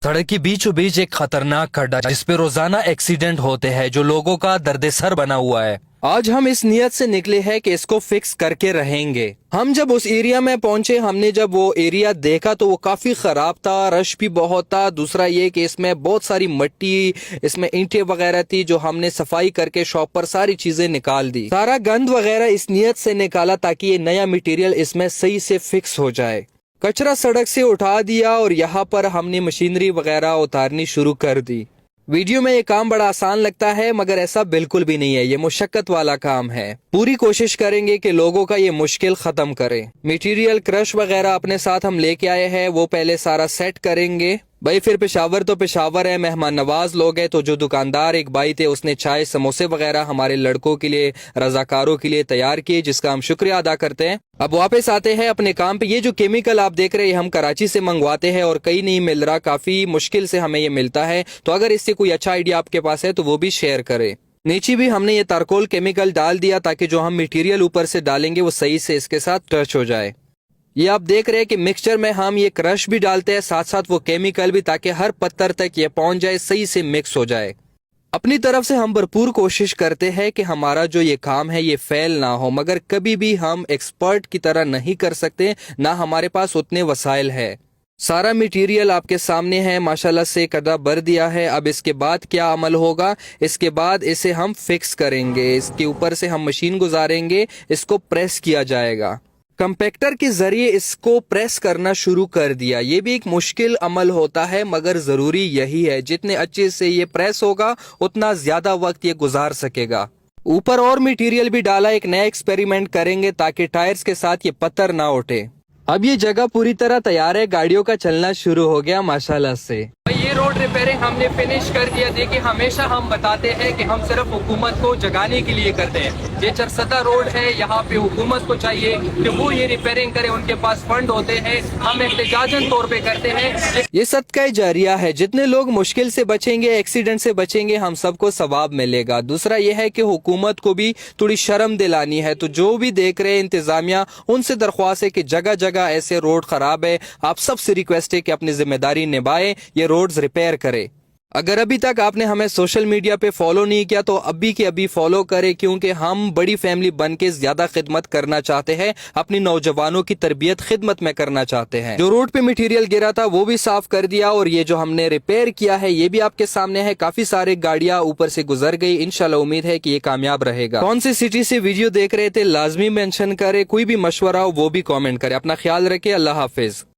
सड़क के बीचों बीच एक खतरनाक खड्डा जिस पे रोजाना एक्सीडेंट होते हैं जो लोगों का दर्द-ए-सर बना हुआ है। आज हम इस नियत से निकले हैं कि इसको फिक्स करके रहेंगे। हम जब उस एरिया में पहुंचे, हमने जब वो एरिया देखा तो वो काफी खराब था, रश भी बहुत था। दूसरा ये कि इसमें बहुत सारी मिट्टी, इसमें ईंटें वगैरह थी जो हमने सफाई करके शॉप पर सारी चीजें निकाल दी। सारा गंद वगैरह इस नियत से निकाला ताकि ये नया मटेरियल इसमें सही से फिक्स हो जाए। कचरा सड़क से उठा दिया और यहाँ पर हमने मशीनरी वगैरह उतारनी शुरू कर दी। वीडियो में ये काम बड़ा आसान लगता है मगर ऐसा बिल्कुल भी नहीं है, ये मुशक्कत वाला काम है। पूरी कोशिश करेंगे कि लोगों का ये मुश्किल खत्म करें। मटेरियल क्रश वगैरह अपने साथ हम लेके आए हैं, वो पहले सारा सेट करेंगे। भाई फिर पेशावर तो पेशावर है, मेहमान नवाज लोग हैं, तो जो दुकानदार एक भाई थे उसने चाय समोसे वगैरह हमारे लड़कों के लिए, रजाकारों के लिए तैयार किए, जिसका हम शुक्रिया अदा करते हैं। अब वापस आते हैं अपने काम पे। ये जो केमिकल आप देख रहे हैं हम कराची से मंगवाते हैं और कहीं नहीं मिल रहा, काफी मुश्किल से हमें ये मिलता है। तो अगर इससे कोई अच्छा आइडिया आपके पास है तो वो भी शेयर करें। नीचे भी हमने ये तारकोल केमिकल डाल दिया ताकि जो हम मटेरियल ऊपर से डालेंगे वो सही से इसके साथ टच हो जाए। ये आप देख रहे हैं कि मिक्सचर में हम ये क्रश भी डालते हैं, साथ साथ वो केमिकल भी, ताकि हर पत्थर तक ये पहुंच जाए, सही से मिक्स हो जाए। अपनी तरफ से हम भरपूर कोशिश करते हैं कि हमारा जो ये काम है ये फेल ना हो, मगर कभी भी हम एक्सपर्ट की तरह नहीं कर सकते, ना हमारे पास उतने वसाइल है। सारा मटेरियल आपके सामने है, माशाल्लाह से कदा भर दिया है। अब इसके बाद क्या अमल होगा, इसके बाद इसे हम फिक्स करेंगे। इसके ऊपर से हम मशीन गुजारेंगे, इसको प्रेस किया जाएगा। कंपैक्टर के जरिए इसको प्रेस करना शुरू कर दिया। ये भी एक मुश्किल अमल होता है मगर जरूरी यही है, जितने अच्छे से ये प्रेस होगा उतना ज्यादा वक्त ये गुजार सकेगा। ऊपर और मटेरियल भी डाला, एक नया एक्सपेरिमेंट करेंगे ताकि टायर्स के साथ ये पत्थर ना उठे। अब ये जगह पूरी तरह तैयार है, गाड़ियों का चलना शुरू हो गया माशाल्लाह से। ये रोड रिपेयरिंग हमने फिनिश कर दिया। देखिए हमेशा हम बताते हैं कि हम सिर्फ हुकूमत को जगाने के लिए करते हैं। ये चरसदा रोड है, यहाँ पे हुकूमत को चाहिए कि वो ये रिपेयरिंग करे, उनके पास फंड होते हैं, हम एहतजाजन तौर पे करते हैं। ये सदका जारिया है, जितने लोग मुश्किल से बचेंगे, एक्सीडेंट से बचेंगे, हम सबको सवाब मिलेगा। दूसरा ये है कि हुकूमत को भी थोड़ी शर्म दिलानी है। तो जो भी देख रहे हैं इंतजामिया, उनसे दरख्वास्त है कि जगह जगह ऐसे रोड खराब है, आप सबसे रिक्वेस्ट है कि अपनी जिम्मेदारी निभाएं, ये रोड्स रिपेयर करे। अगर अभी तक आपने हमें सोशल मीडिया पे फॉलो नहीं किया तो अभी के अभी फॉलो करें, क्योंकि हम बड़ी फैमिली बन के ज्यादा खिदमत करना चाहते हैं, अपनी नौजवानों की तरबियत खिदमत में करना चाहते हैं। जो रोड पे मटेरियल गिरा था वो भी साफ कर दिया और ये जो हमने रिपेयर किया है ये भी आपके सामने है। काफी सारे गाड़ियां ऊपर से गुजर गई, इंशाल्लाह उम्मीद है कि ये कामयाब रहेगा। कौन सी सिटी से वीडियो देख रहे थे लाजमी मेंशन करे, कोई भी मशवरा हो वो भी कॉमेंट करे। अपना ख्याल रखे, अल्लाह हाफिज।